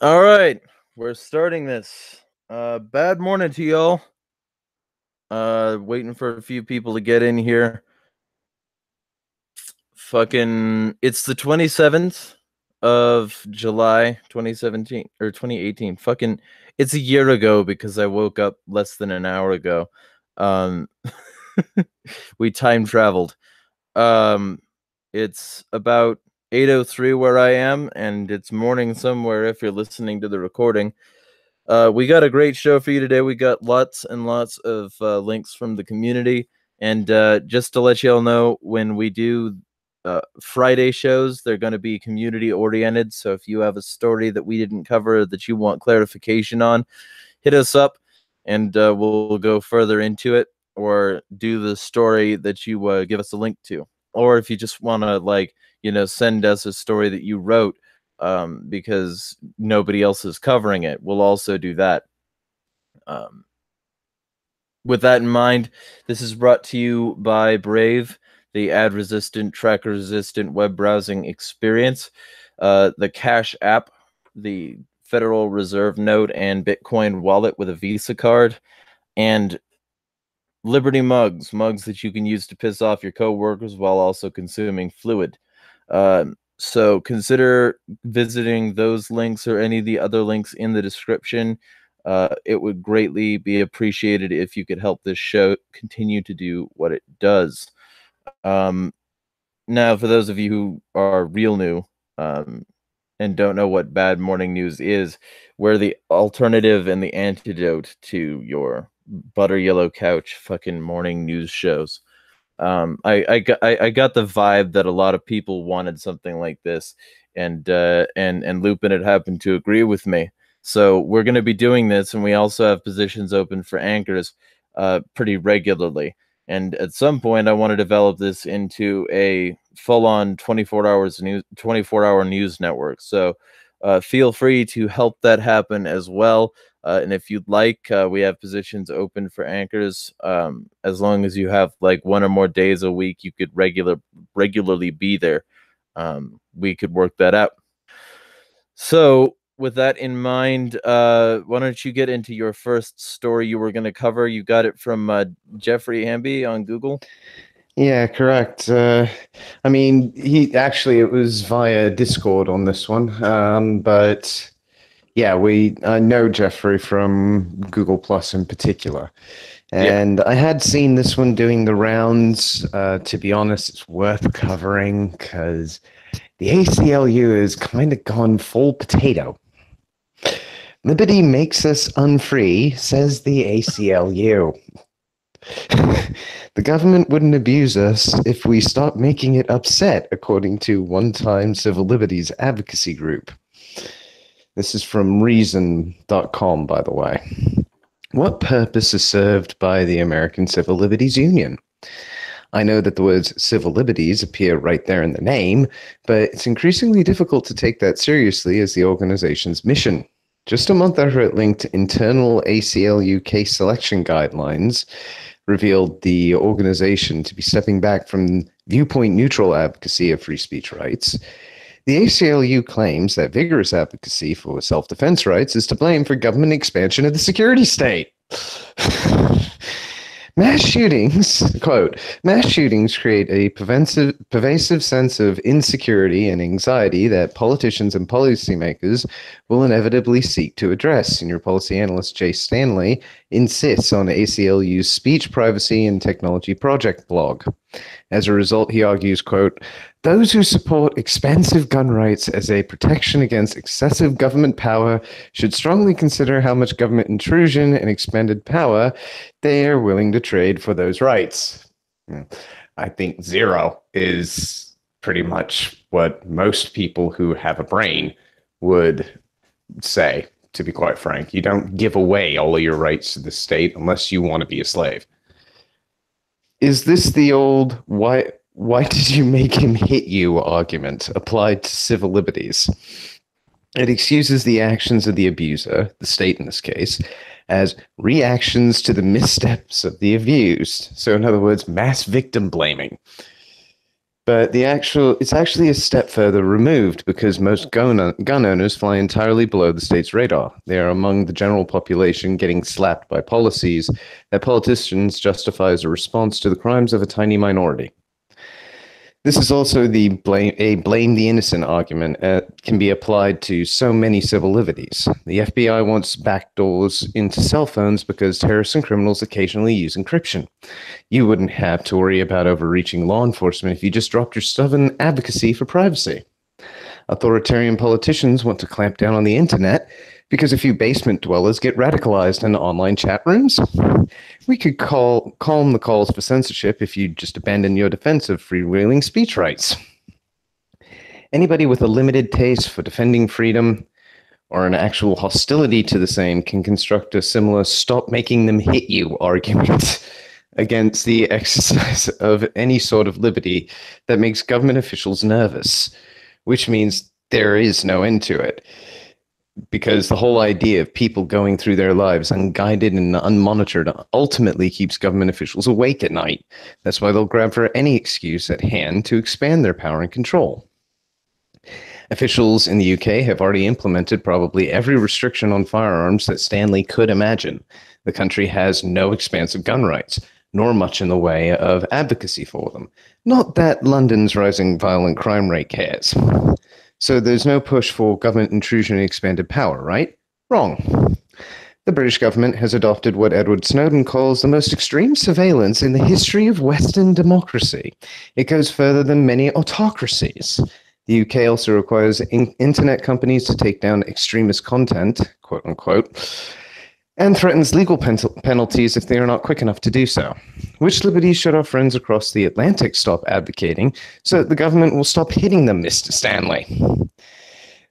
All right, we're starting this. Bad morning to y'all. Waiting for a few people to get in here. It's the 27th of July, 2017 or 2018. It's a year ago because I woke up less than an hour ago. Um, we time traveled. Um, it's about 8:03 where I am, and it's morning somewhere if you're listening to the recording. We got a great show for you today. We got lots and lots of links from the community. And just to let you all know, when we do Friday shows, they're going to be community oriented. So if you have a story that we didn't cover that you want clarification on, hit us up and we'll go further into it, or do the story that you give us a link to. Or if you just want to, send us a story that you wrote because nobody else is covering it, we'll also do that. Um, with that in mind, this is brought to you by Brave, the ad-resistant, tracker-resistant web browsing experience, the Cash App, the Federal Reserve note and Bitcoin wallet with a Visa card, and Liberty mugs that you can use to piss off your coworkers while also consuming fluid. So consider visiting those links or any of the other links in the description. It would greatly be appreciated if you could help this show continue to do what it does. Now, for those of you who are real new and don't know what bad morning news is, we're the alternative and the antidote to your butter yellow couch fucking morning news shows. I got the vibe that a lot of people wanted something like this, and Lupin had happened to agree with me. So we're going to be doing this, and we also have positions open for anchors pretty regularly. And at some point, I want to develop this into a full-on 24-hour news network. So feel free to help that happen as well. And if you'd like, we have positions open for anchors. As long as you have like one or more days a week, you could regularly be there. We could work that out. So, with that in mind, why don't you get into your first story you were going to cover? You got it from Jeffrey Hamby on Google. Yeah, correct. It was via Discord on this one. But yeah, I know Jeffrey from Google Plus in particular. And I had seen this one doing the rounds. To be honest, it's worth covering because the ACLU has kind of gone full potato. Liberty makes us unfree, says the ACLU. The government wouldn't abuse us if we stopped making it upset, according to one-time civil liberties advocacy group. This is from Reason.com, by the way. What purpose is served by the American Civil Liberties Union? I know that the words civil liberties appear right there in the name, but it's increasingly difficult to take that seriously as the organization's mission. Just a month after it linked internal ACLU case selection guidelines, revealed the organization to be stepping back from viewpoint-neutral advocacy of free speech rights, the ACLU claims that vigorous advocacy for self-defense rights is to blame for government expansion of the security state. Mass shootings, quote, mass shootings create a pervasive sense of insecurity and anxiety that politicians and policymakers will inevitably seek to address. Senior policy analyst Jay Stanley insists on ACLU's Speech, Privacy, and Technology Project blog. As a result, he argues, quote, those who support expansive gun rights as a protection against excessive government power should strongly consider how much government intrusion and expanded power they are willing to trade for those rights. I think zero is pretty much what most people who have a brain would say, to be quite frank. You don't give away all of your rights to the state unless you want to be a slave. Is this the old why did you make him hit you argument applied to civil liberties? It excuses the actions of the abuser, the state in this case, as reactions to the missteps of the abused. So in other words, mass victim blaming. But it's actually a step further removed because most gun owners fly entirely below the state's radar. They are among the general population getting slapped by policies that politicians justify as a response to the crimes of a tiny minority. This is also the blame the innocent argument can be applied to so many civil liberties. The FBI wants backdoors into cell phones because terrorists and criminals occasionally use encryption. You wouldn't have to worry about overreaching law enforcement if you just dropped your stubborn advocacy for privacy. Authoritarian politicians want to clamp down on the internet because a few basement dwellers get radicalized in online chat rooms. We could calm the calls for censorship if you just abandon your defense of freewheeling speech rights. Anybody with a limited taste for defending freedom or an actual hostility to the same can construct a similar stop making them hit you argument against the exercise of any sort of liberty that makes government officials nervous, which means there is no end to it. Because the whole idea of people going through their lives unguided and unmonitored ultimately keeps government officials awake at night. That's why they'll grab for any excuse at hand to expand their power and control. Officials in the UK have already implemented probably every restriction on firearms that Stanley could imagine. The country has no expansive gun rights, nor much in the way of advocacy for them. Not that London's rising violent crime rate cares. So there's no push for government intrusion and expanded power, right? Wrong. The British government has adopted what Edward Snowden calls the most extreme surveillance in the history of Western democracy. It goes further than many autocracies. The UK also requires internet companies to take down extremist content, quote unquote, and threatens legal penalties if they are not quick enough to do so. Which liberties should our friends across the Atlantic stop advocating so that the government will stop hitting them, Mr. Stanley?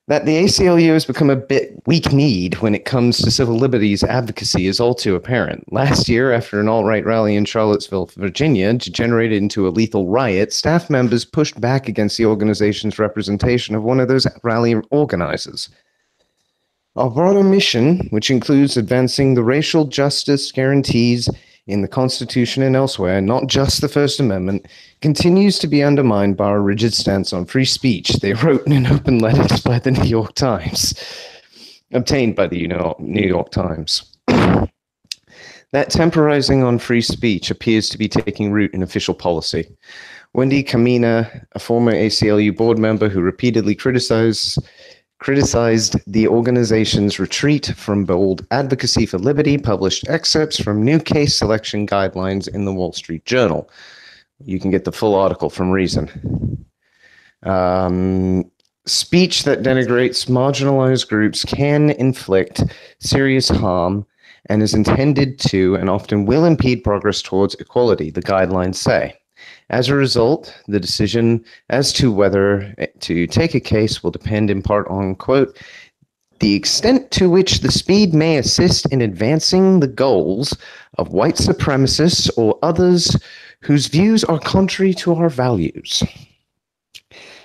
That the ACLU has become a bit weak-kneed when it comes to civil liberties advocacy is all too apparent. Last year, after an alt-right rally in Charlottesville, Virginia, degenerated into a lethal riot, staff members pushed back against the organization's representation of one of those rally organizers. Our broader mission, which includes advancing the racial justice guarantees in the Constitution and elsewhere, not just the First Amendment, continues to be undermined by our rigid stance on free speech, they wrote in an open letter by the New York Times, obtained by the New York Times. That temporizing on free speech appears to be taking root in official policy. Wendy Kamina, a former ACLU board member who repeatedly criticized the organization's retreat from bold advocacy for liberty, published excerpts from new case selection guidelines in the Wall Street Journal. You can get the full article from Reason. Speech that denigrates marginalized groups can inflict serious harm and is intended to and often will impede progress towards equality, the guidelines say. As a result, the decision as to whether to take a case will depend in part on, quote, the extent to which the speed may assist in advancing the goals of white supremacists or others whose views are contrary to our values.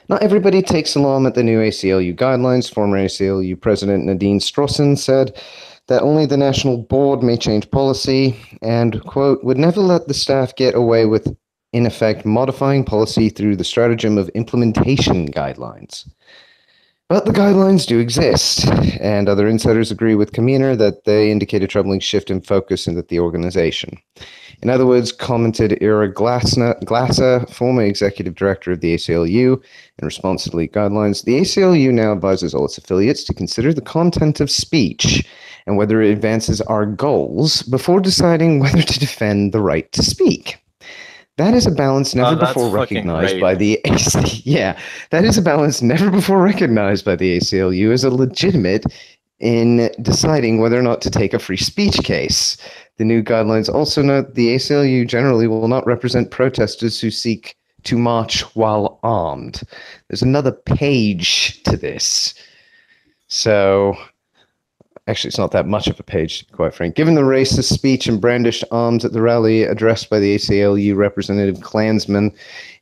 Not everybody takes alarm at the new ACLU guidelines. Former ACLU President Nadine Strossen said that only the national board may change policy and, quote, would never let the staff get away with, in effect, modifying policy through the stratagem of implementation guidelines. But the guidelines do exist, and other insiders agree with Kaminer that they indicate a troubling shift in focus in the organization. In other words, commented Ira Glasser, former executive director of the ACLU, in response to the leaked guidelines, the ACLU now advises all its affiliates to consider the content of speech and whether it advances our goals before deciding whether to defend the right to speak. That is a balance never before recognized by the that is a balance never before recognized by the ACLU as a legitimate in deciding whether or not to take a free speech case. The new guidelines also note the ACLU generally will not represent protesters who seek to march while armed. There's another page to this. So actually, it's not that much of a page, to be quite frank. Given the racist speech and brandished arms at the rally addressed by the ACLU representative Klansman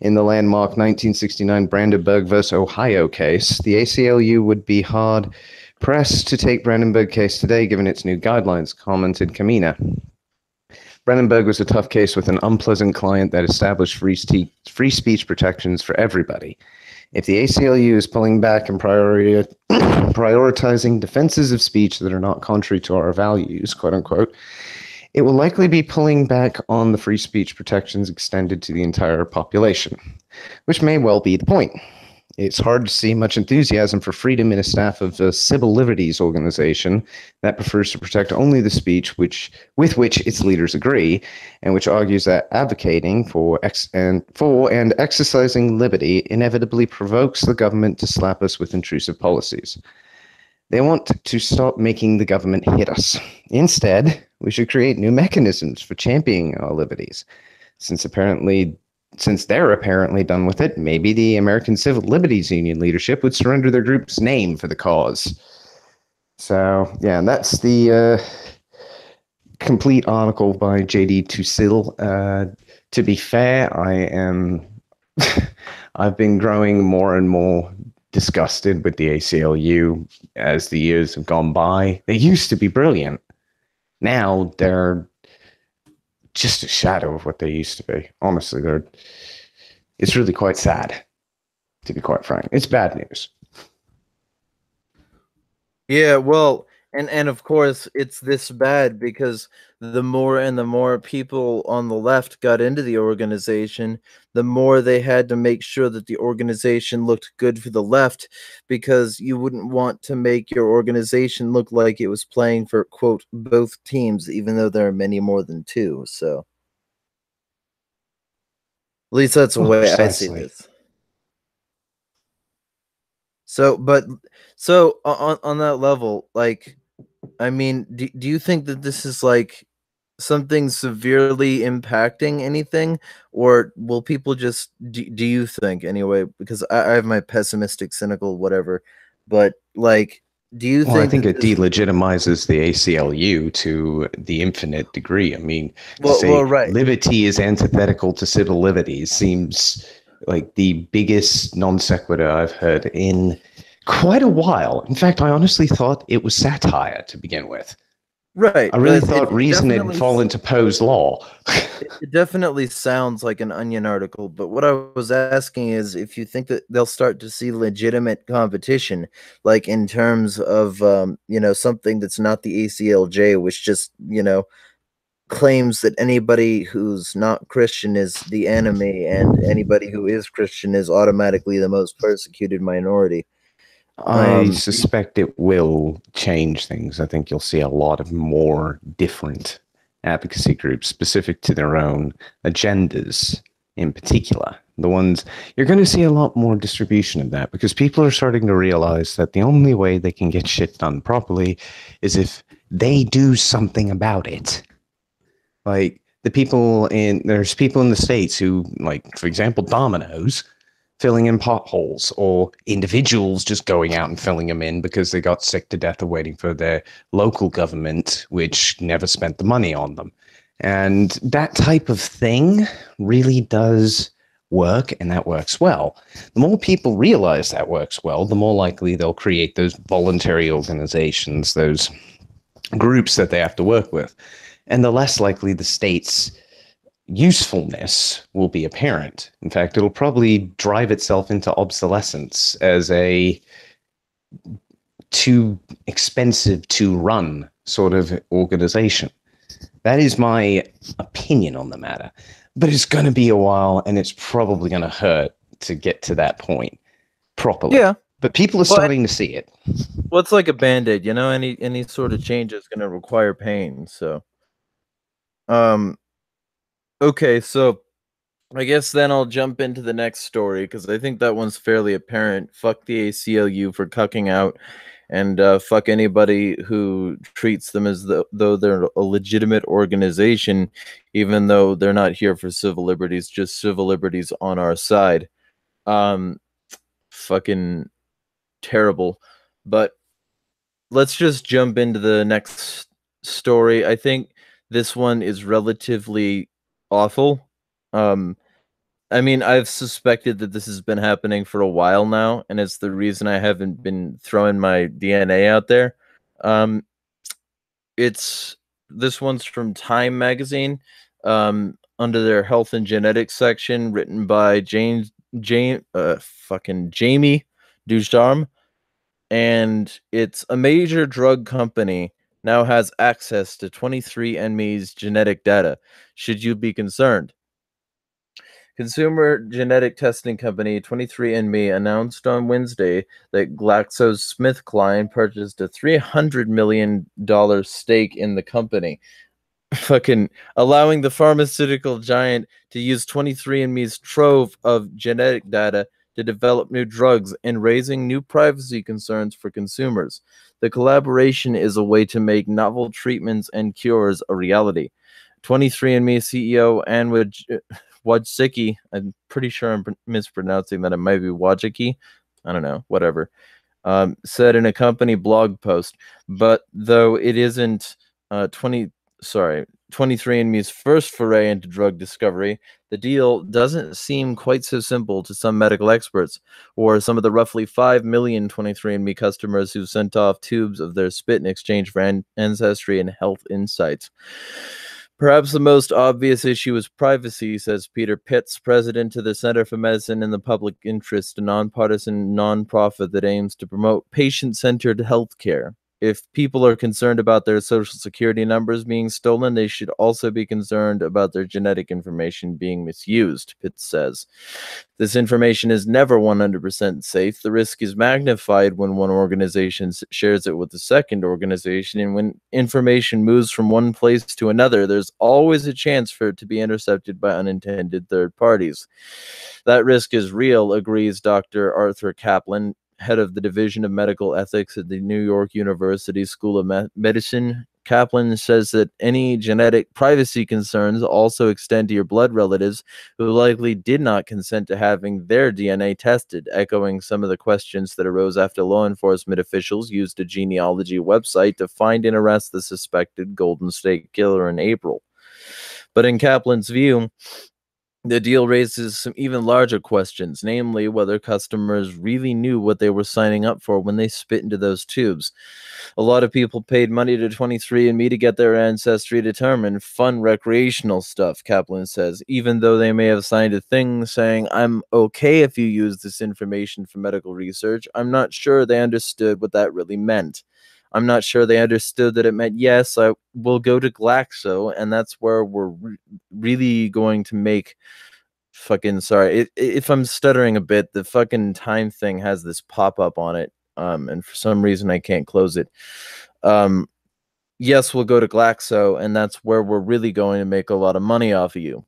in the landmark 1969 Brandenburg versus Ohio case, the ACLU would be hard pressed to take Brandenburg case today, given its new guidelines, commented Kamina. Brandenburg was a tough case with an unpleasant client that established free speech protections for everybody. If the ACLU is pulling back and prioritizing defenses of speech that are not contrary to our values, quote unquote, it will likely be pulling back on the free speech protections extended to the entire population, which may well be the point. It's hard to see much enthusiasm for freedom in a staff of the Civil Liberties organization that prefers to protect only the speech with which its leaders agree, and which argues that advocating for and exercising liberty inevitably provokes the government to slap us with intrusive policies. They want to stop making the government hit us. Instead, we should create new mechanisms for championing our liberties. Since they're apparently done with it, maybe the American Civil Liberties Union leadership would surrender their group's name for the cause. So, yeah, that's the complete article by J.D. Tusil. To be fair, I've been growing more and more disgusted with the ACLU as the years have gone by. They used to be brilliant. Now they're just a shadow of what they used to be. Honestly, it's really quite sad, to be quite frank. It's bad news. Yeah, well, and of course it's this bad because the more and the more people on the left got into the organization, the more they had to make sure that the organization looked good for the left, because you wouldn't want to make your organization look like it was playing for, quote, both teams, even though there are many more than two. So at least that's the way I see Precisely. this. So on that level, like, I mean, do you think that this is like something severely impacting anything, or will people just do you think anyway, because I have my pessimistic, cynical, whatever, but like, do you Well, I think think that it this, delegitimizes the ACLU to the infinite degree. I mean, to well, say right, liberty is antithetical to civil liberties seems like the biggest non sequitur I've heard in quite a while. In fact, I honestly thought it was satire to begin with. right, I really but thought it reason had definitely fallen to Poe's law. it definitely sounds like an Onion article, but what I was asking is if you think that they'll start to see legitimate competition, like in terms of, something that's not the ACLJ, which just, claims that anybody who's not Christian is the enemy, and anybody who is Christian is automatically the most persecuted minority. I suspect it will change things. I think you'll see a lot of more different advocacy groups specific to their own agendas in particular. The ones you're going to see a lot more distribution of that because people are starting to realize that the only way they can get shit done properly is if they do something about it. Like there's people in the States who, like, for example, Domino's filling in potholes, or individuals just going out and filling them in because they got sick to death of waiting for their local government, which never spent the money on them. And that type of thing really does work, and that works well. The more people realize that works well, the more likely they'll create those voluntary organizations, those groups that they have to work with. And the less likely the state's usefulness will be apparent. In fact, it'll probably drive itself into obsolescence as a too expensive to run sort of organization. That is my opinion on the matter. But it's going to be a while, and it's probably going to hurt to get to that point properly. Yeah. But people are starting to see it. Well, it's like a band-aid, any sort of change is going to require pain. So, okay, so I guess then I'll jump into the next story because I think that one's fairly apparent. Fuck the ACLU for cucking out, and fuck anybody who treats them as though they're a legitimate organization, even though they're not here for civil liberties, just civil liberties on our side. Fucking terrible. But let's just jump into the next story. I think this one is relatively awful. I mean, I've suspected that this has been happening for a while now, and it's the reason I haven't been throwing my DNA out there. It's This one's from Time magazine, under their health and genetics section, written by Jamie Ducharme, and it's a major drug company now has access to 23andMe's genetic data. Should you be concerned? Consumer genetic testing company 23andMe announced on Wednesday that GlaxoSmithKline purchased a $300 million stake in the company, fucking allowing the pharmaceutical giant to use 23andMe's trove of genetic data to develop new drugs and raising new privacy concerns for consumers. The collaboration is a way to make novel treatments and cures a reality. 23andMe CEO Anwar Wojcicki, I'm pretty sure I'm mispronouncing that. It might be Wojcicki. I don't know, whatever. Said in a company blog post, but though it isn't 23andMe's first foray into drug discovery, the deal doesn't seem quite so simple to some medical experts or some of the roughly 5 million 23andMe customers who sent off tubes of their spit in exchange for ancestry and health insights. Perhaps the most obvious issue is privacy, says Peter Pitts, president of the Center for Medicine in the Public Interest, a nonpartisan nonprofit that aims to promote patient-centered healthcare. If people are concerned about their social security numbers being stolen, they should also be concerned about their genetic information being misused, Pitts says. This information is never 100% safe. The risk is magnified when one organization shares it with the second organization, and when information moves from one place to another, there's always a chance for it to be intercepted by unintended third parties. That risk is real, agrees Dr. Arthur Kaplan, head of the Division of Medical Ethics at the New York University School of Medicine. Kaplan says that any genetic privacy concerns also extend to your blood relatives who likely did not consent to having their DNA tested, echoing some of the questions that arose after law enforcement officials used a genealogy website to find and arrest the suspected Golden State Killer in April. But in Kaplan's view, the deal raises some even larger questions, namely whether customers really knew what they were signing up for when they spit into those tubes. A lot of people paid money to 23andMe to get their ancestry determined, fun recreational stuff, Kaplan says, even though they may have signed a thing saying, I'm okay if you use this information for medical research. I'm not sure they understood what that really meant. I'm not sure they understood that it meant, yes, I will go to Glaxo, and that's where we're really going to make fucking, sorry, if I'm stuttering a bit, the fucking Time thing has this pop-up on it, and for some reason I can't close it. Yes, we'll go to Glaxo, and that's where we're really going to make a lot of money off of you.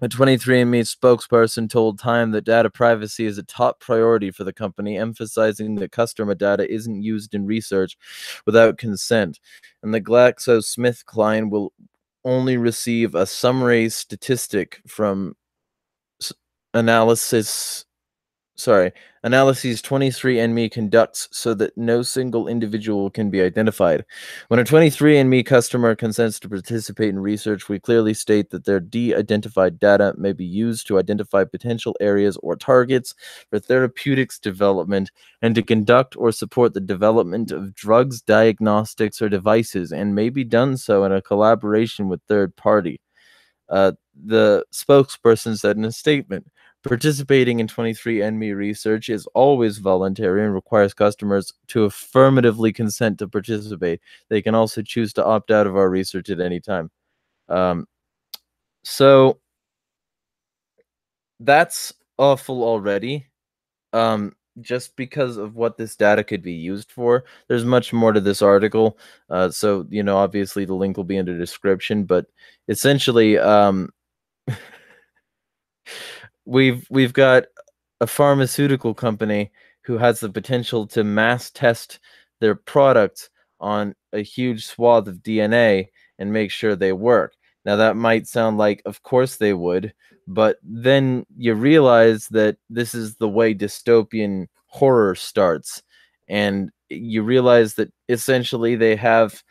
A 23andMe spokesperson told Time that data privacy is a top priority for the company, emphasizing that customer data isn't used in research without consent, and the GlaxoSmithKline will only receive a summary statistic from analyses 23andMe conducts so that no single individual can be identified. When a 23andMe customer consents to participate in research, we clearly state that their de-identified data may be used to identify potential areas or targets for therapeutics development and to conduct or support the development of drugs, diagnostics, or devices, and may be done so in a collaboration with third party. The spokesperson said in a statement, participating in 23andMe research is always voluntary and requires customers to affirmatively consent to participate. They can also choose to opt out of our research at any time. So that's awful already. Just because of what this data could be used for. There's much more to this article. So, you know, obviously the link will be in the description, but essentially, we've got a pharmaceutical company who has the potential to mass test their products on a huge swath of DNA and make sure they work. Now that might sound like, of course they would, but then you realize that this is the way dystopian horror starts, and you realize that essentially they have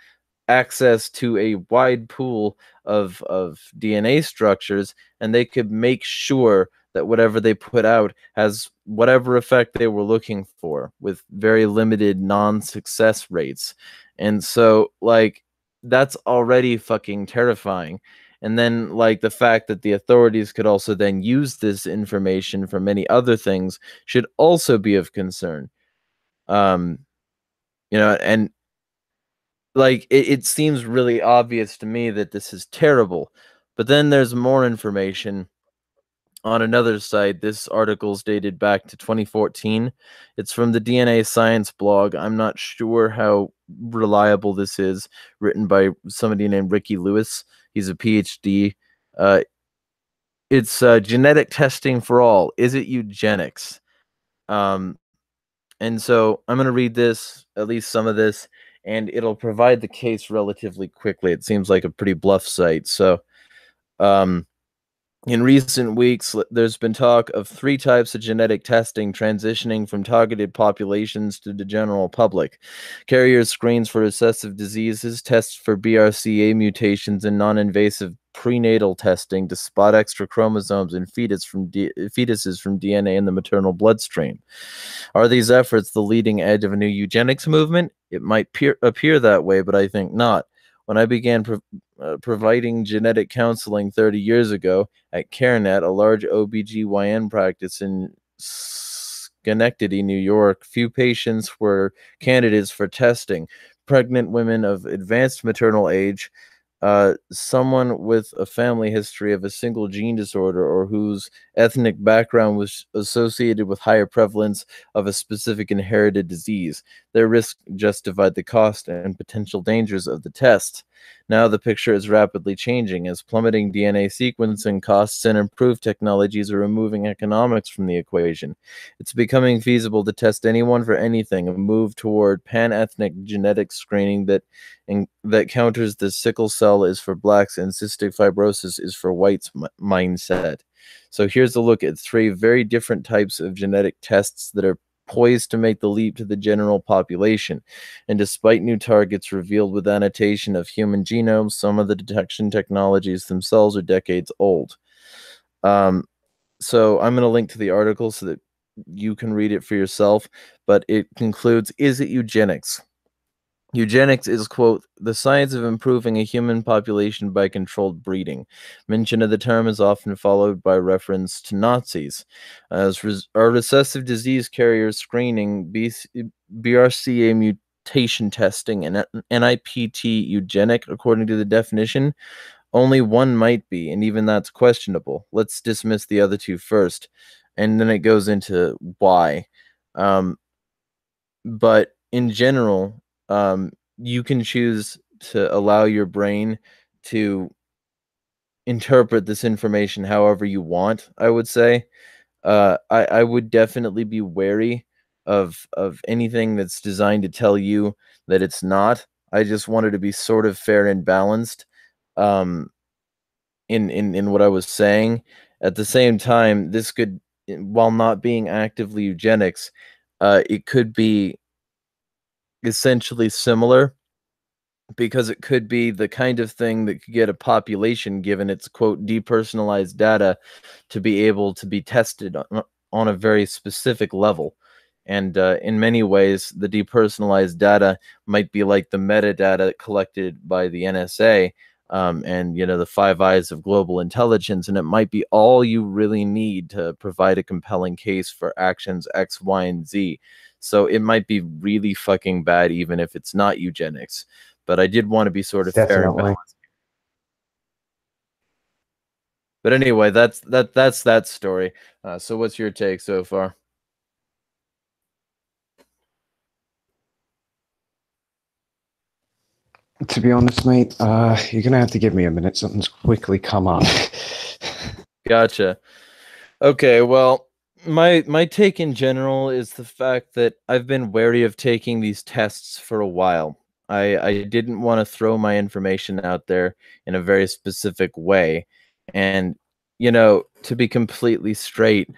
access to a wide pool of DNA structures, and they could make sure that whatever they put out has whatever effect they were looking for with very limited non-success rates. And so, like, that's already fucking terrifying. And then, like, the fact that the authorities could also then use this information for many other things should also be of concern. Um, and like it seems really obvious to me that this is terrible. But then there's more information on another site. This article's dated back to 2014. It's from the DNA Science blog. I'm not sure how reliable this is, written by somebody named Ricky Lewis. He's a PhD. Uh, it's genetic testing for all. Is it eugenics? Um, and so I'm going to read this, at least some of this, and it'll provide the case relatively quickly. It seems like a pretty bluff site. So, in recent weeks, there's been talk of 3 types of genetic testing transitioning from targeted populations to the general public. Carrier screens for recessive diseases, tests for BRCA mutations, and non-invasive prenatal testing to spot extra chromosomes in fetuses from DNA in the maternal bloodstream. Are these efforts the leading edge of a new eugenics movement? It might appear that way, but I think not. When I began providing genetic counseling 30 years ago at CareNet, a large OBGYN practice in Schenectady, New York, few patients were candidates for testing. Pregnant women of advanced maternal age, someone with a family history of a single gene disorder or whose ethnic background was associated with higher prevalence of a specific inherited disease. Their risk justified the cost and potential dangers of the test. Now the picture is rapidly changing as plummeting DNA sequencing costs and improved technologies are removing economics from the equation. It's becoming feasible to test anyone for anything, a move toward pan-ethnic genetic screening that counters the sickle cell is for blacks and cystic fibrosis is for whites mindset. So here's a look at 3 very different types of genetic tests that are poised to make the leap to the general population. And despite new targets revealed with annotation of human genomes, some of the detection technologies themselves are decades old. So I'm going to link to the article so that you can read it for yourself, but it concludes, is it eugenics? Eugenics is, quote, the science of improving a human population by controlled breeding. Mention of the term is often followed by reference to Nazis. As are recessive disease carrier screening, BRCA mutation testing, and NIPT eugenic, according to the definition? Only one might be, and even that's questionable. Let's dismiss the other 2 first, and then it goes into why. But in general, you can choose to allow your brain to interpret this information however you want, I would say. I would definitely be wary of anything that's designed to tell you that it's not. I just wanted to be sort of fair and balanced in what I was saying. At the same time, this could, while not being actively eugenics, it could be essentially similar because it could be the kind of thing that could get a population, given its, quote, depersonalized data, to be able to be tested on a very specific level. And in many ways, the depersonalized data might be like the metadata collected by the NSA, and the 5 eyes of global intelligence, and it might be all you really need to provide a compelling case for actions X, Y, and Z. So it might be really fucking bad, even if it's not eugenics. But I did want to be sort of fair and balanced. But anyway, that's that story. So what's your take so far? To be honest, mate, you're gonna have to give me a minute. Something's quickly come up. Gotcha. Okay, well, my take in general is the fact that I've been wary of taking these tests for a while. I didn't want to throw my information out there in a very specific way. And, to be completely straight,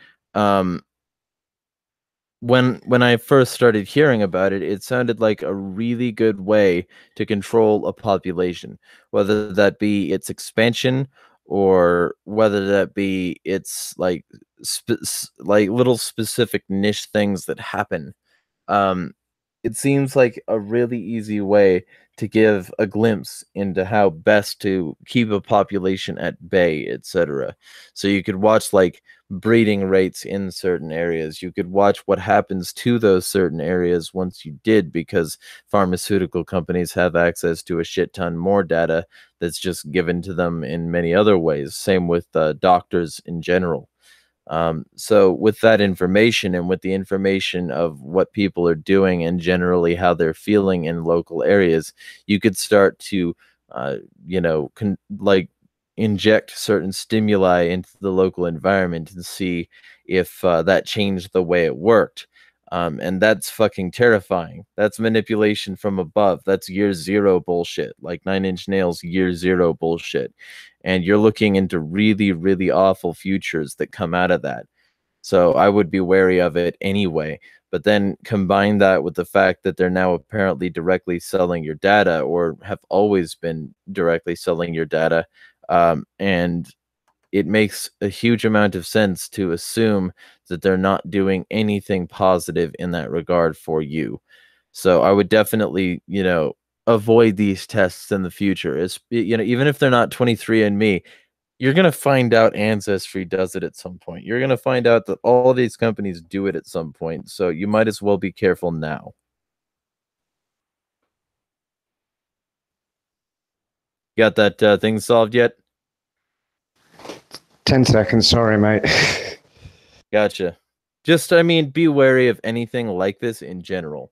when I first started hearing about it, it sounded like a really good way to control a population, whether that be its expansion or whether that be its like like little specific niche things that happen. Um, it seems like a really easy way to give a glimpse into how best to keep a population at bay, etc. So you could watch like breeding rates in certain areas. You could watch what happens to those certain areas once you did, because pharmaceutical companies have access to a shit ton more data that's just given to them in many other ways. Same with doctors in general. So with that information and with the information of what people are doing and generally how they're feeling in local areas, you could start to, like inject certain stimuli into the local environment and see if that changed the way it worked. And that's fucking terrifying. That's manipulation from above. That's year zero bullshit, like Nine Inch Nails year zero bullshit. And you're looking into really, really awful futures that come out of that. So I would be wary of it anyway. But then combine that with the fact that they're now apparently directly selling your data, or have always been directly selling your data. And it makes a huge amount of sense to assume that they're not doing anything positive in that regard for you. So I would definitely, avoid these tests in the future. Even if they're not 23andMe, you're going to find out Ancestry does it at some point. You're going to find out that all of these companies do it at some point. So you might as well be careful now. Got that thing solved yet? 10 seconds, sorry, mate. Gotcha. Just, be wary of anything like this in general.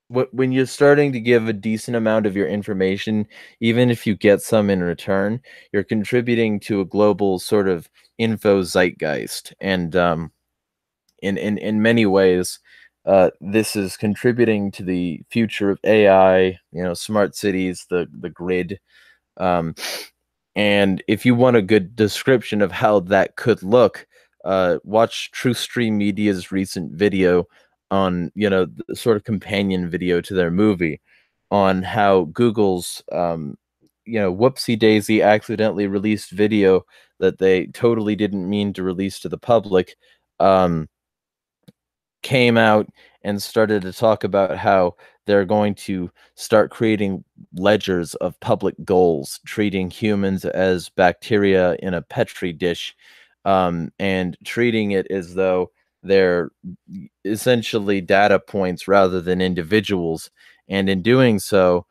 When you're starting to give a decent amount of your information, even if you get some in return, you're contributing to a global sort of info zeitgeist. And in many ways, this is contributing to the future of AI, smart cities, the grid. And if you want a good description of how that could look, watch TrueStream Media's recent video on, the sort of companion video to their movie on how Google's, whoopsie daisy accidentally released video that they totally didn't mean to release to the public, came out and started to talk about how they're going to start creating ledgers of public goals, treating humans as bacteria in a petri dish, and treating it as though they're essentially data points rather than individuals. And in doing so,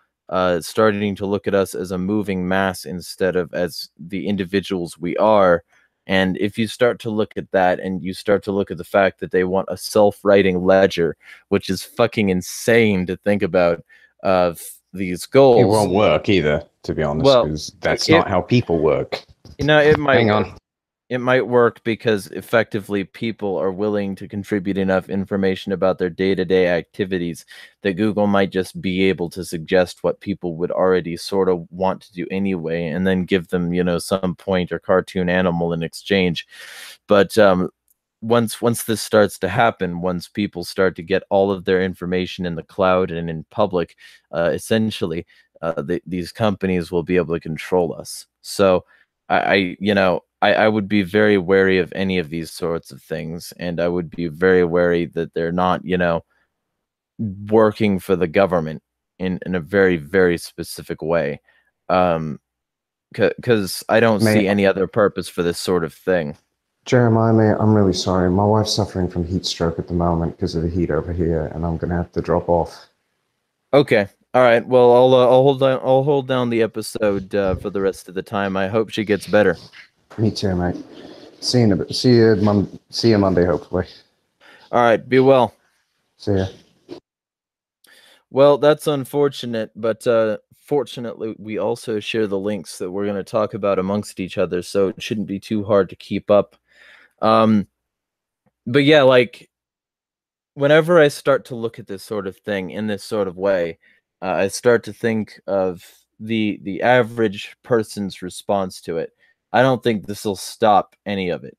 starting to look at us as a moving mass instead of as the individuals we are. And if you start to look at that and you start to look at the fact that they want a self-writing ledger, which is fucking insane to think about, of these goals. It won't work either, to be honest, because that's not how people work. It might Hang work. on. It might work because effectively people are willing to contribute enough information about their day-to-day activities that Google might just be able to suggest what people would already sort of want to do anyway, and then give them, some point or cartoon animal in exchange. But once this starts to happen, once people start to get all of their information in the cloud and in public, essentially, these companies will be able to control us. So I would be very wary of any of these sorts of things, and I would be very wary that they're not, working for the government in a very, very specific way. Because I don't see any other purpose for this sort of thing. Jeremiah, mate, I'm really sorry. My wife's suffering from heat stroke at the moment because of the heat over here, and I'm gonna have to drop off. Okay. All right. Well, I'll hold down the episode for the rest of the time. I hope she gets better. Me too, mate. See you in a bit. See you Monday, hopefully. All right. Be well. See ya. Well, that's unfortunate, but fortunately, we also share the links that we're going to talk about amongst each other, so it shouldn't be too hard to keep up. But yeah, like, whenever I start to look at this sort of thing in this sort of way, I start to think of the average person's response to it. I don't think this will stop any of it.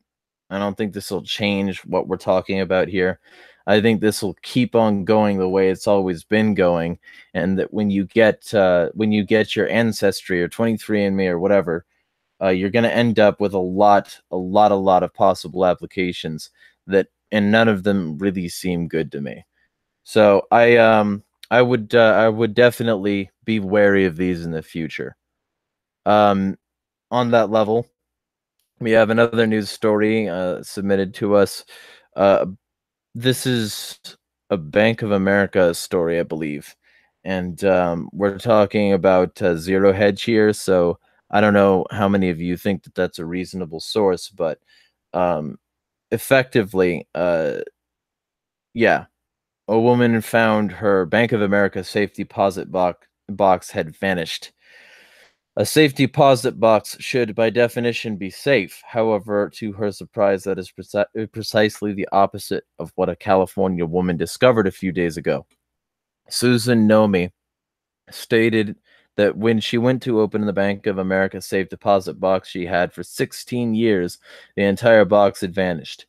I don't think this will change what we're talking about here. I think this will keep on going the way it's always been going, and that when you get your Ancestry or 23andMe or whatever, you're going to end up with a lot of possible applications that, and none of them really seem good to me. So I would definitely be wary of these in the future. Um, on that level, we have another news story submitted to us. Uh, this is a Bank of America story, I believe, and we're talking about Zero Hedge here. So I don't know how many of you think that that's a reasonable source, but um, effectively, yeah, a woman found her Bank of America safety deposit box had vanished. A safety deposit box should, by definition, be safe. However, to her surprise, that is precisely the opposite of what a California woman discovered a few days ago. Susan Nomi stated that when she went to open the Bank of America safe deposit box she had for 16 years, the entire box had vanished.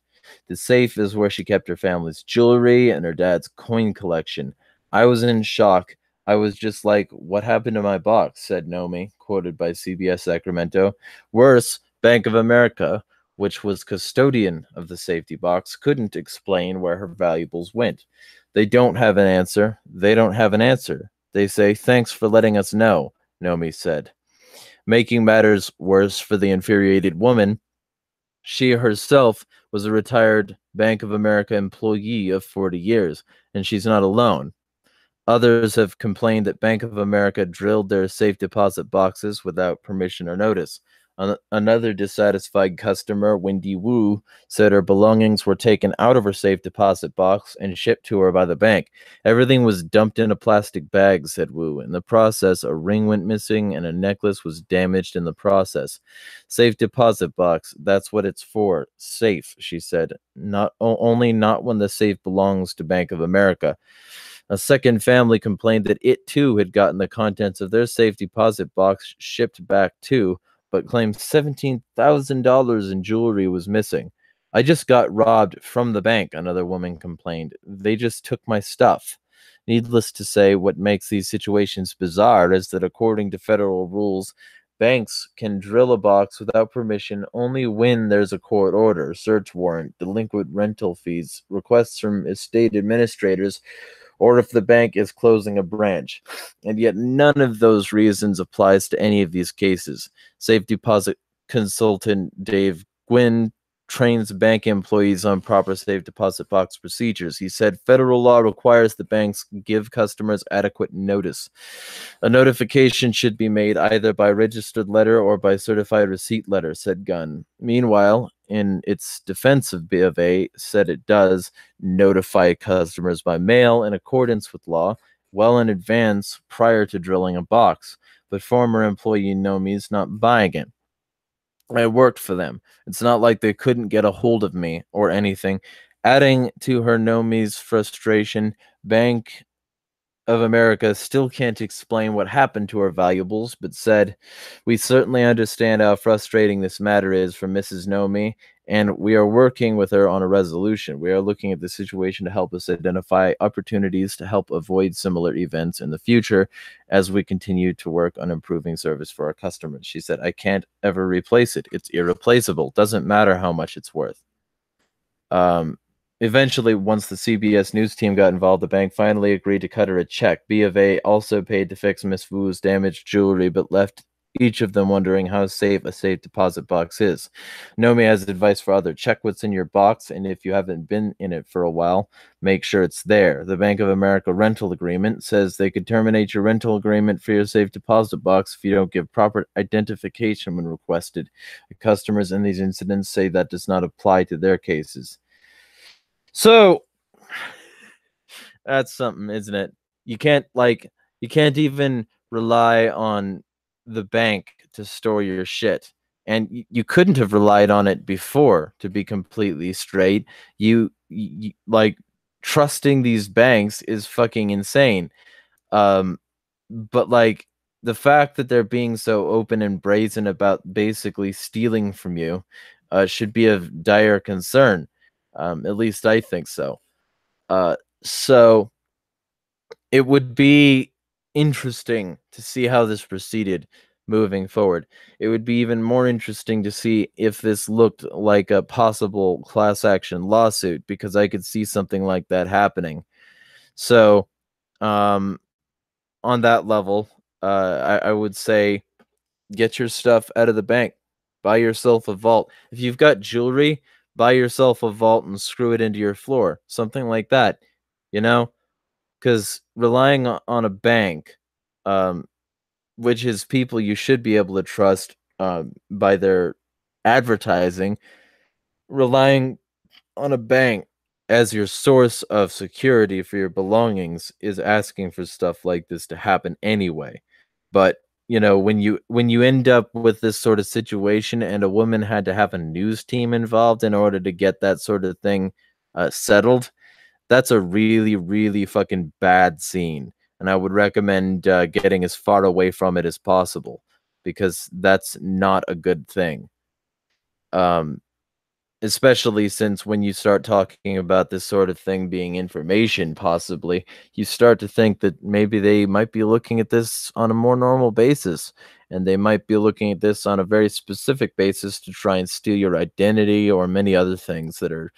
The safe is where she kept her family's jewelry and her dad's coin collection. I was in shock. I was just like, what happened to my box? Said Nomi, quoted by CBS Sacramento. Worse, Bank of America, which was custodian of the safety box, couldn't explain where her valuables went. They don't have an answer. They don't have an answer. They say, thanks for letting us know, Nomi said. Making matters worse for the infuriated woman, she herself was a retired Bank of America employee of 40 years, and she's not alone. Others have complained that Bank of America drilled their safe deposit boxes without permission or notice. Another dissatisfied customer, Wendy Wu, said her belongings were taken out of her safe deposit box and shipped to her by the bank. Everything was dumped in a plastic bag, said Wu. In the process, a ring went missing and a necklace was damaged in the process. Safe deposit box, that's what it's for. Safe, she said. Only not when the safe belongs to Bank of America. A second family complained that it too had gotten the contents of their safe deposit box shipped back too, but claimed $17,000 in jewelry was missing. I just got robbed from the bank, another woman complained. They just took my stuff. Needless to say, what makes these situations bizarre is that according to federal rules, banks can drill a box without permission only when there's a court order, search warrant, delinquent rental fees, requests from estate administrators, or if the bank is closing a branch. And yet none of those reasons applies to any of these cases. Safe deposit consultant Dave Gwynn trains bank employees on proper safe deposit box procedures. He said federal law requires the banks give customers adequate notice. A notification should be made either by registered letter or by certified receipt letter, said Gunn. Meanwhile, in its defense of B of A, said it does notify customers by mail in accordance with law well in advance prior to drilling a box, but former employee Nomi's not buying it. I worked for them. It's not like they couldn't get a hold of me or anything. Adding to her Nomi's frustration, Bank of America still can't explain what happened to her valuables, but said, we certainly understand how frustrating this matter is for Mrs. Nomi, and we are working with her on a resolution. We are looking at the situation to help us identify opportunities to help avoid similar events in the future as we continue to work on improving service for our customers. She said, I can't ever replace it. It's irreplaceable. Doesn't matter how much it's worth. Eventually, once the CBS News team got involved, the bank finally agreed to cut her a check. B of A also paid to fix Miss Wu's damaged jewelry, but left each of them wondering how safe a safe deposit box is. Nomi has advice for others. Check what's in your box, and if you haven't been in it for a while, make sure it's there. The Bank of America rental agreement says they could terminate your rental agreement for your safe deposit box if you don't give proper identification when requested. The customers in these incidents say that does not apply to their cases. So that's something, isn't it? You can't even rely on the bank to store your shit. And you couldn't have relied on it before, to be completely straight. You like trusting these banks is fucking insane. But like the fact that they're being so open and brazen about basically stealing from you should be of dire concern. At least I think so. So it would be interesting to see how this proceeded moving forward. It would be even more interesting to see if this looked like a possible class action lawsuit, because I could see something like that happening. So, on that level, I would say get your stuff out of the bank. Buy yourself a vault. If you've got jewelry, buy yourself a vault and screw it into your floor. Something like that, you know? Because relying on a bank, um, which is people you should be able to trust by their advertising, relying on a bank as your source of security for your belongings is asking for stuff like this to happen anyway. But when you end up with this sort of situation and a woman had to have a news team involved in order to get that sort of thing settled, that's a really, really fucking bad scene. And I would recommend getting as far away from it as possible because that's not a good thing. Um, Especially since when you start talking about this sort of thing being information, possibly, you start to think that maybe they might be looking at this on a more normal basis. And they might be looking at this on a very specific basis to try and steal your identity or many other things that are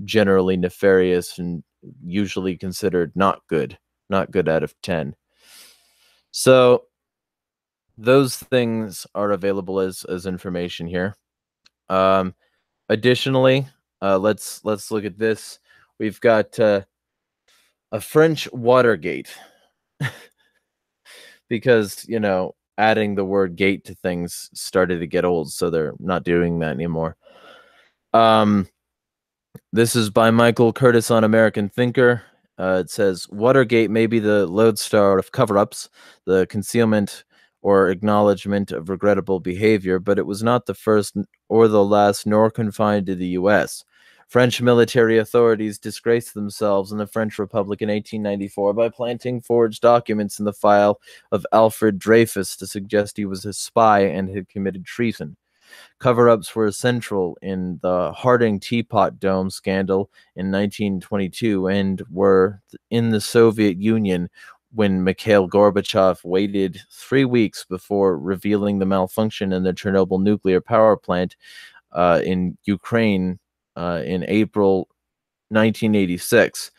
generally nefarious and usually considered not good out of 10. So those things are available as information here. Additionally, let's look at this. We've got a French Watergate because adding the word gate to things started to get old, so they're not doing that anymore. This is by Michael Curtis on American Thinker. It says Watergate may be the lodestar of cover-ups, the concealment or acknowledgement of regrettable behavior, but it was not the first or the last, nor confined to the U.S. French military authorities disgraced themselves in the French Republic in 1894 by planting forged documents in the file of Alfred Dreyfus to suggest he was a spy and had committed treason. Cover-ups were central in the Harding Teapot Dome scandal in 1922 and were in the Soviet Union when Mikhail Gorbachev waited 3 weeks before revealing the malfunction in the Chernobyl nuclear power plant in Ukraine in April 1986.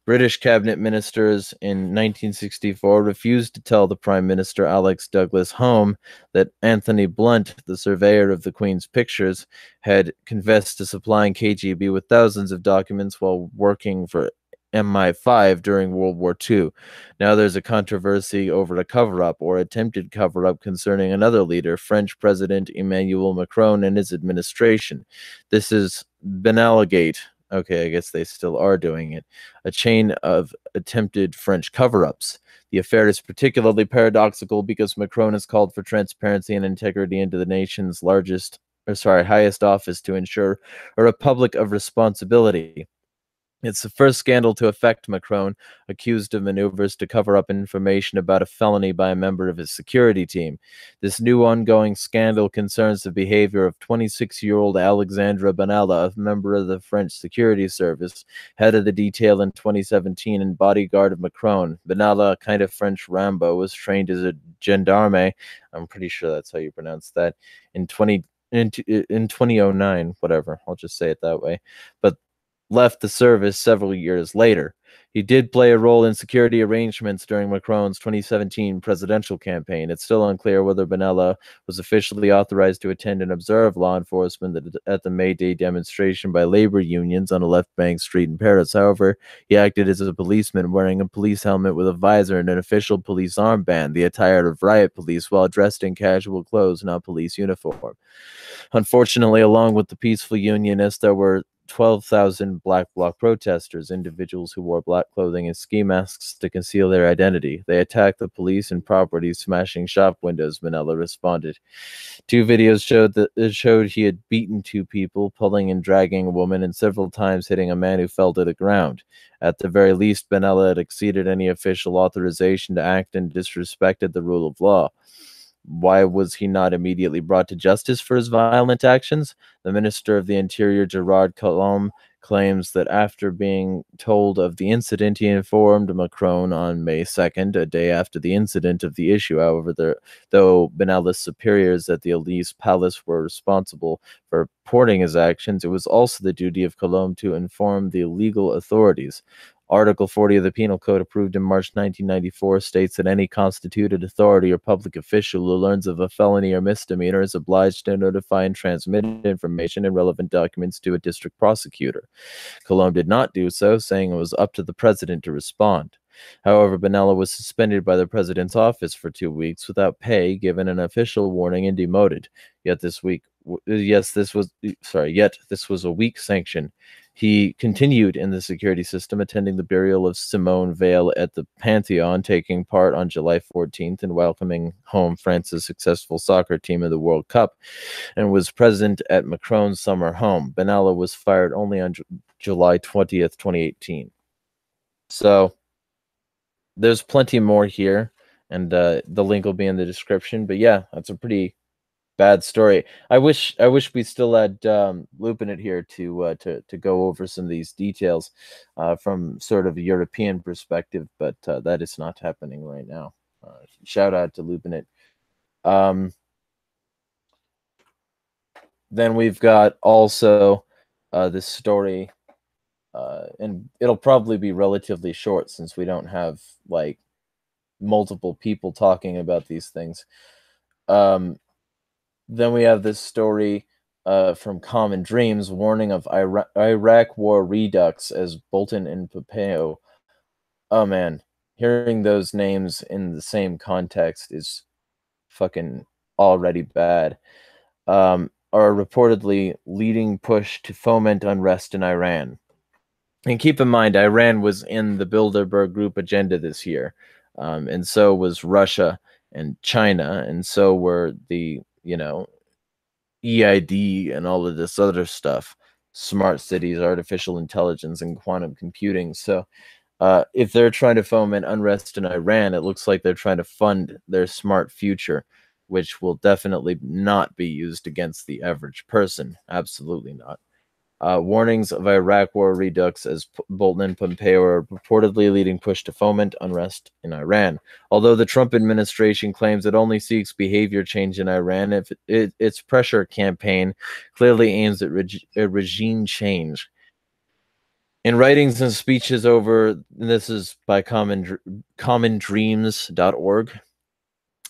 British cabinet ministers in 1964 refused to tell the Prime Minister Alex Douglas Home that Anthony Blunt, the surveyor of the Queen's pictures, had confessed to supplying KGB with thousands of documents while working for MI5 during World War II. Now there's a controversy over a cover-up or attempted cover-up concerning another leader, French President Emmanuel Macron and his administration. This is Benallagate. Okay, I guess they still are doing it. A chain of attempted French cover-ups. The affair is particularly paradoxical because Macron has called for transparency and integrity into the nation's highest office to ensure a republic of responsibility. It's the first scandal to affect Macron, accused of maneuvers to cover up information about a felony by a member of his security team. This new ongoing scandal concerns the behavior of 26-year-old Alexandra Benalla, a member of the French security service, head of the detail in 2017 and bodyguard of Macron. Benalla, a kind of French Rambo, was trained as a gendarme. I'm pretty sure that's how you pronounce that. In 2009, whatever. I'll just say it that way. But left the service several years later. He did play a role in security arrangements during Macron's 2017 presidential campaign. It's still unclear whether Benalla was officially authorized to attend and observe law enforcement at the May Day demonstration by labor unions on a left bank street in Paris. However, he acted as a policeman wearing a police helmet with a visor and an official police armband, the attire of riot police, while dressed in casual clothes, not police uniform. Unfortunately, along with the peaceful unionists, there were 12,000 Black Bloc protesters, individuals who wore black clothing and ski masks to conceal their identity. They attacked the police and property, smashing shop windows, Benalla responded. 2 videos showed he had beaten 2 people, pulling and dragging a woman, and several times hitting a man who fell to the ground. At the very least, Benalla had exceeded any official authorization to act and disrespected the rule of law. Why was he not immediately brought to justice for his violent actions? The Minister of the Interior, Gerard Collomb, claims that after being told of the incident, he informed Macron on May 2nd, a day after the incident of the issue. However, though Benalla's superiors at the Elysee Palace were responsible for reporting his actions, it was also the duty of Collomb to inform the legal authorities. Article 40 of the Penal Code, approved in March 1994, states that any constituted authority or public official who learns of a felony or misdemeanor is obliged to notify and transmit information and relevant documents to a district prosecutor. Colomb did not do so, saying it was up to the president to respond. However, Bonella was suspended by the president's office for 2 weeks without pay, given an official warning, and demoted. Yet this was a weak sanction. He continued in the security system, attending the burial of Simone Veil at the Pantheon, taking part on July 14th, and welcoming home France's successful soccer team in the World Cup, and was present at Macron's summer home. Bonella was fired only on July 20th, 2018. So there's plenty more here, and the link will be in the description. But yeah, that's a pretty bad story. I wish we still had Lupin it here to go over some of these details from sort of a European perspective, but that is not happening right now. Shout out to Lupin it. Then we've got also this story, and it'll probably be relatively short since we don't have like multiple people talking about these things. Then we have this story from Common Dreams, warning of Iraq war redux as Bolton and Pompeo. Oh man, hearing those names in the same context is fucking already bad. Are reportedly leading push to foment unrest in Iran. And keep in mind, Iran was in the Bilderberg Group agenda this year, and so was Russia and China, and so were the EID and all of this other stuff, smart cities, artificial intelligence, and quantum computing. So if they're trying to foment unrest in Iran, it looks like they're trying to fund their smart future, which will definitely not be used against the average person. Absolutely not. Warnings of Iraq war redux as Bolton and Pompeo are reportedly leading push to foment unrest in Iran. Although the Trump administration claims it only seeks behavior change in Iran, its pressure campaign clearly aims at regime change. In writings and speeches over, this is by commondreams.org.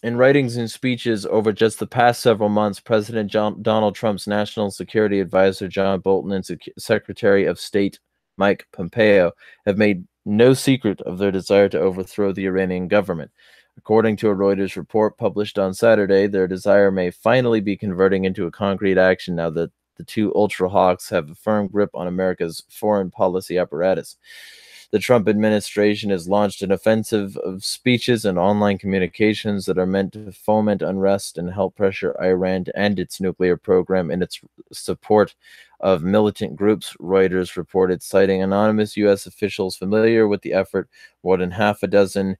In writings and speeches over just the past several months, President Donald Trump's National Security Advisor John Bolton and Secretary of State Mike Pompeo have made no secret of their desire to overthrow the Iranian government. According to a Reuters report published on Saturday, their desire may finally be converting into a concrete action now that the two ultra-hawks have a firm grip on America's foreign policy apparatus. The Trump administration has launched an offensive of speeches and online communications that are meant to foment unrest and help pressure Iran to end its nuclear program in its support of militant groups, Reuters reported, citing anonymous U.S. officials familiar with the effort. More than half a dozen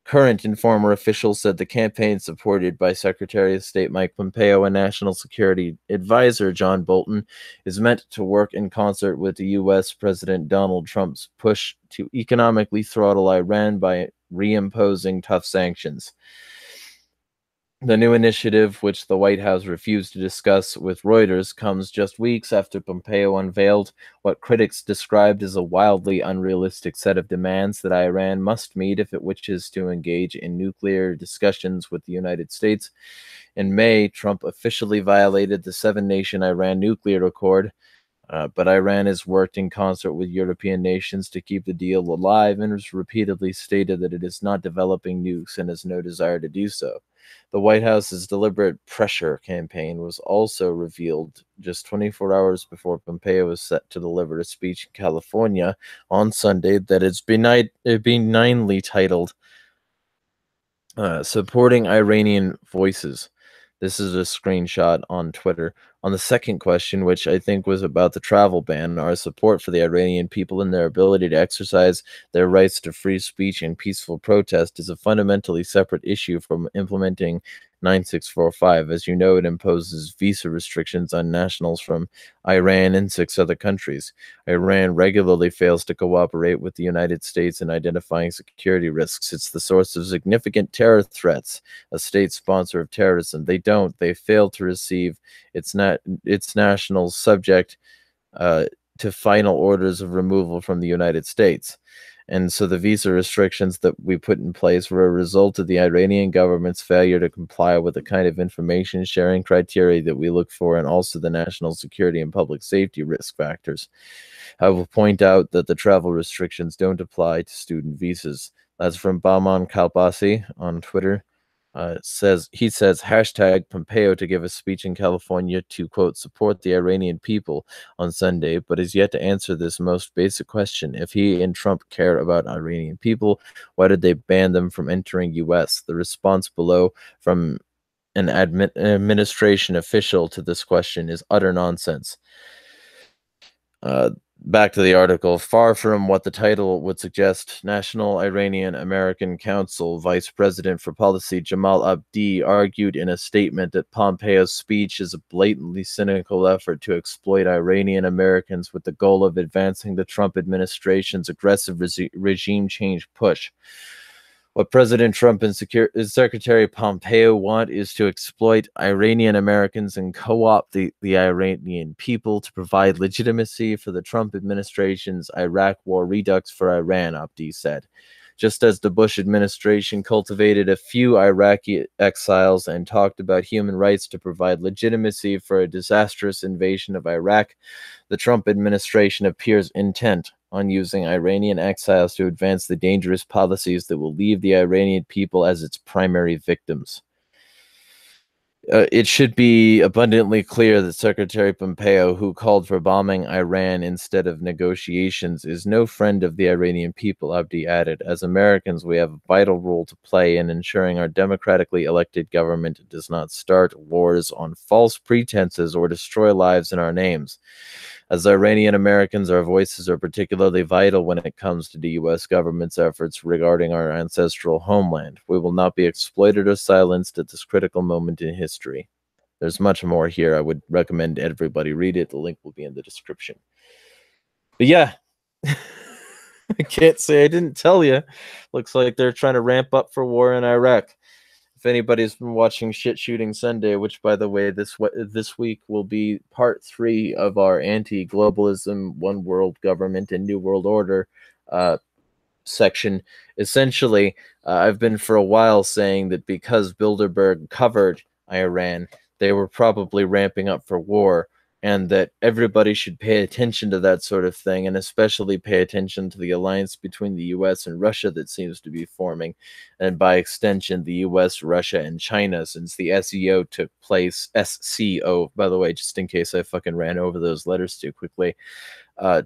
current and former officials said the campaign, supported by Secretary of State Mike Pompeo and National Security Advisor John Bolton, is meant to work in concert with the U.S. President Donald Trump's push to economically throttle Iran by reimposing tough sanctions. The new initiative, which the White House refused to discuss with Reuters, comes just weeks after Pompeo unveiled what critics described as a wildly unrealistic set of demands that Iran must meet if it wishes to engage in nuclear discussions with the United States. In May, Trump officially violated the seven-nation Iran nuclear accord, but Iran has worked in concert with European nations to keep the deal alive and has repeatedly stated that it is not developing nukes and has no desire to do so. The White House's deliberate pressure campaign was also revealed just 24 hours before Pompeo was set to deliver a speech in California on Sunday that is benignly titled Supporting Iranian Voices. This is a screenshot on Twitter. On the second question, which I think was about the travel ban, our support for the Iranian people and their ability to exercise their rights to free speech and peaceful protest is a fundamentally separate issue from implementing 9645. As you know, it imposes visa restrictions on nationals from Iran and 6 other countries. Iran regularly fails to cooperate with the United States in identifying security risks. It's the source of significant terror threats, a state sponsor of terrorism. They fail to receive its nationals subject to final orders of removal from the United States. And so the visa restrictions that we put in place were a result of the Iranian government's failure to comply with the kind of information sharing criteria that we look for, and also the national security and public safety risk factors. I will point out that the travel restrictions don't apply to student visas. That's from Bahman Kalbasi on Twitter. He says hashtag Pompeo to give a speech in California to, quote, support the Iranian people on Sunday, but is yet to answer this most basic question. If he and Trump care about Iranian people, why did they ban them from entering U.S.? The response below from an administration official to this question is utter nonsense. Back to the article. Far from what the title would suggest, National Iranian American Council Vice President for Policy Jamal Abdi argued in a statement that Pompeo's speech is a blatantly cynical effort to exploit Iranian Americans with the goal of advancing the Trump administration's aggressive regime change push. What President Trump and Secretary Pompeo want is to exploit Iranian Americans and co-opt the Iranian people to provide legitimacy for the Trump administration's Iraq war redux for Iran, Abdi said. Just as the Bush administration cultivated a few Iraqi exiles and talked about human rights to provide legitimacy for a disastrous invasion of Iraq, the Trump administration appears intent on using Iranian exiles to advance the dangerous policies that will leave the Iranian people as its primary victims. It should be abundantly clear that Secretary Pompeo, who called for bombing Iran instead of negotiations, is no friend of the Iranian people, Abdi added. As Americans, we have a vital role to play in ensuring our democratically elected government does not start wars on false pretenses or destroy lives in our names. As Iranian Americans, our voices are particularly vital when it comes to the U.S. government's efforts regarding our ancestral homeland. We will not be exploited or silenced at this critical moment in history. There's much more here. I would recommend everybody read it. The link will be in the description. But yeah, I can't say I didn't tell you. Looks like they're trying to ramp up for war in Iraq. If anybody's been watching Shit Shooting Sunday, which, by the way, this week will be part 3 of our anti-globalism, one world government, and new world order section. Essentially, I've been for a while saying that because Bilderberg covered Iran, they were probably ramping up for war, and that everybody should pay attention to that sort of thing, and especially pay attention to the alliance between the US and Russia that seems to be forming, and by extension, the US, Russia, and China, since the SEO took place, SCO, by the way, just in case I fucking ran over those letters too quickly,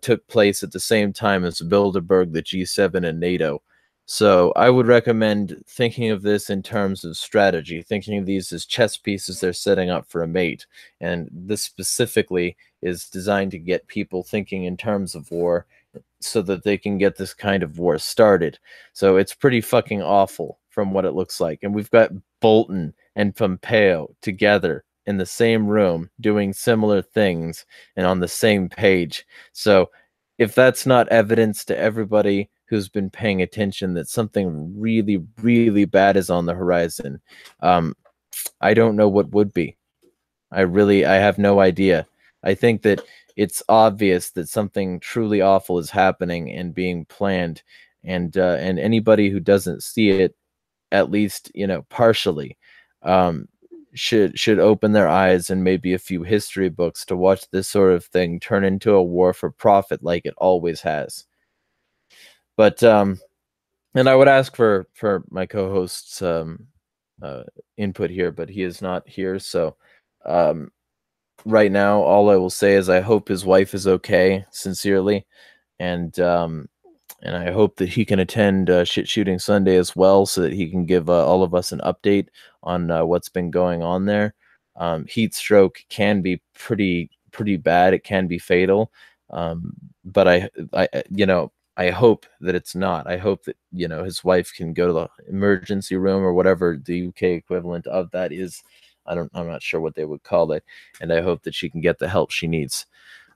took place at the same time as Bilderberg, the G7, and NATO. So I would recommend thinking of this in terms of strategy, thinking of these as chess pieces they're setting up for a mate. And this specifically is designed to get people thinking in terms of war so that they can get this kind of war started. So it's pretty fucking awful from what it looks like. And we've got Bolton and Pompeo together in the same room doing similar things and on the same page. So if that's not evidence to everybody who's been paying attention that something really, really bad is on the horizon, I don't know what would be. I have no idea. I think that it's obvious that something truly awful is happening and being planned, and anybody who doesn't see it, at least partially, should open their eyes and maybe a few history books to watch this sort of thing turn into a war for profit like it always has. But and I would ask for my co-host's input here, but he is not here. So right now, all I will say is I hope his wife is okay, sincerely, and I hope that he can attend Shit Shooting Sunday as well, so that he can give all of us an update on what's been going on there. Heat stroke can be pretty bad. It can be fatal. But I hope that it's not. I hope that his wife can go to the emergency room or whatever the UK equivalent of that is. I'm not sure what they would call it, and I hope that she can get the help she needs.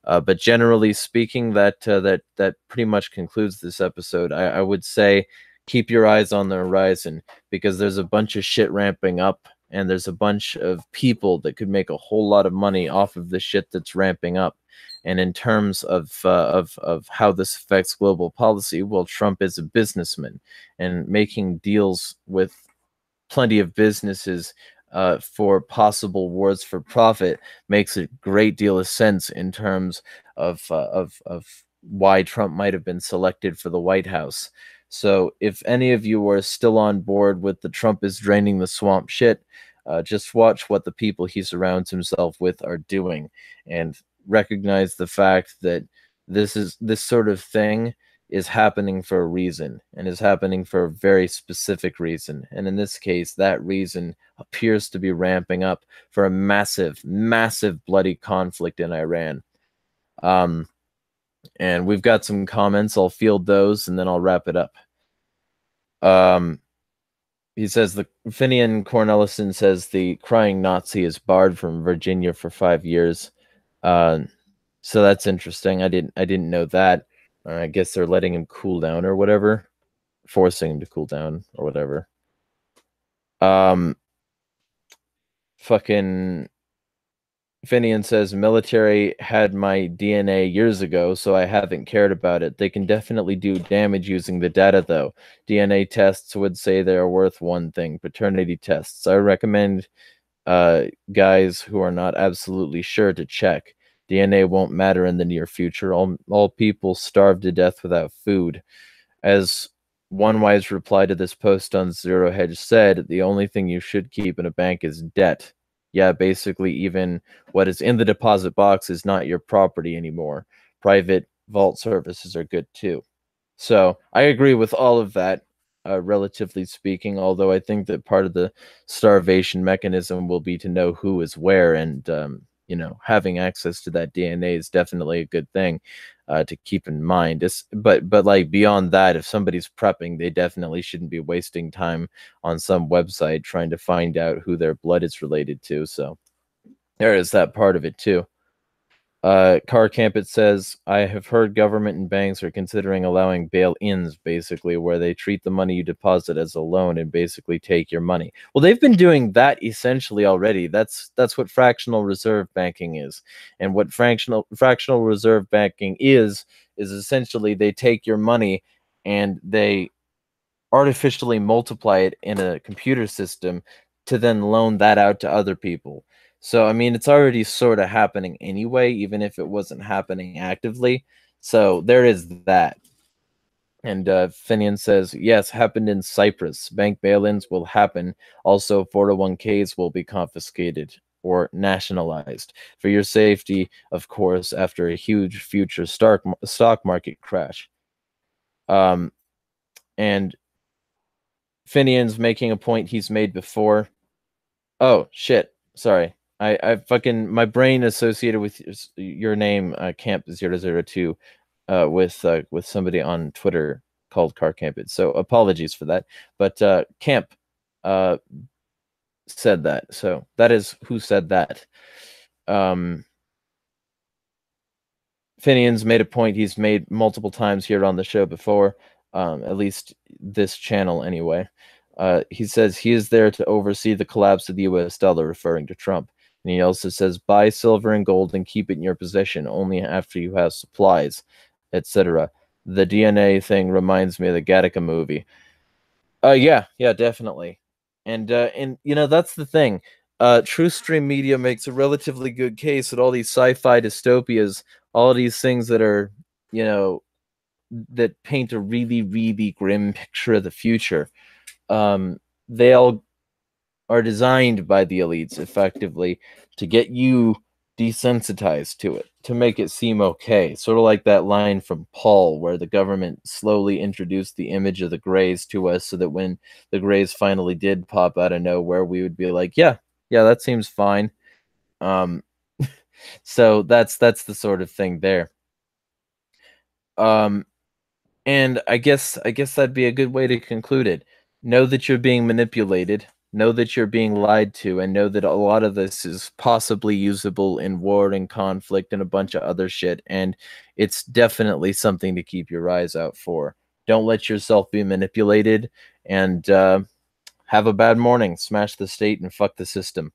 But generally speaking, that pretty much concludes this episode. I would say keep your eyes on the horizon, because there's a bunch of shit ramping up, and there's a bunch of people that could make a whole lot of money off of the shit that's ramping up. And in terms of how this affects global policy, well, Trump is a businessman, and making deals with plenty of businesses for possible wars for profit makes a great deal of sense in terms of why Trump might have been selected for the White House. So if any of you are still on board with the Trump is draining the swamp shit, just watch what the people he surrounds himself with are doing, and recognize the fact that this sort of thing is happening for a reason, and is happening for a very specific reason. And in this case, that reason appears to be ramping up for a massive, massive bloody conflict in Iran. And we've got some comments. I'll field those and then I'll wrap it up. He says the Finian Cornelison says the crying Nazi is barred from Virginia for 5 years. So that's interesting. I didn't know that. I guess they're letting him cool down or whatever, forcing him to cool down or whatever. Fucking Finian says military had my DNA years ago, so I haven't cared about it. They can definitely do damage using the data, though. DNA tests would say they are worth one thing. Paternity tests. I recommend guys who are not absolutely sure to check. DNA won't matter in the near future. All people starve to death without food. As one wise reply to this post on Zero Hedge said, the only thing you should keep in a bank is debt. Yeah, basically even what is in the deposit box is not your property anymore. Private vault services are good too. So I agree with all of that, relatively speaking, although I think that part of the starvation mechanism will be to know who is where, and having access to that DNA is definitely a good thing to keep in mind. But like beyond that, if somebody's prepping, they definitely shouldn't be wasting time on some website trying to find out who their blood is related to. So there is that part of it too. Car Camp, it says, I have heard government and banks are considering allowing bail-ins, basically, where they treat the money you deposit as a loan and basically take your money. Well, they've been doing that essentially already. That's what fractional reserve banking is. And what fractional reserve banking is essentially they take your money and they artificially multiply it in a computer system to then loan that out to other people. So, I mean, it's already sort of happening anyway, even if it wasn't happening actively. So there is that. And Finian says, yes, happened in Cyprus. Bank bail-ins will happen. Also, 401ks will be confiscated or nationalized for your safety, of course, after a huge future stock market crash. And Finian's making a point he's made before. Oh, shit. Sorry. I fucking, my brain associated with your name, Camp002, with somebody on Twitter called Car Camp. So apologies for that. But Camp said that. So that is who said that. Finian's made a point he's made multiple times here on the show before, at least this channel anyway. He says he is there to oversee the collapse of the US dollar, referring to Trump. And he also says, buy silver and gold and keep it in your possession only after you have supplies, etc. The DNA thing reminds me of the Gattaca movie. Yeah, definitely. And that's the thing. TrueStream Media makes a relatively good case that all these sci-fi dystopias, all of these things that are, that paint a really, really grim picture of the future, they all are designed by the elites effectively to get you desensitized to it, to make it seem okay. Sort of like that line from Paul, where the government slowly introduced the image of the Greys to us so that when the Greys finally did pop out of nowhere, we would be like, yeah, that seems fine. So that's the sort of thing there. And I guess that'd be a good way to conclude it. Know that you're being manipulated, know that you're being lied to, and know that a lot of this is possibly usable in war and conflict and a bunch of other shit, and it's definitely something to keep your eyes out for. Don't let yourself be manipulated, and have a bad morning. Smash the state and fuck the system.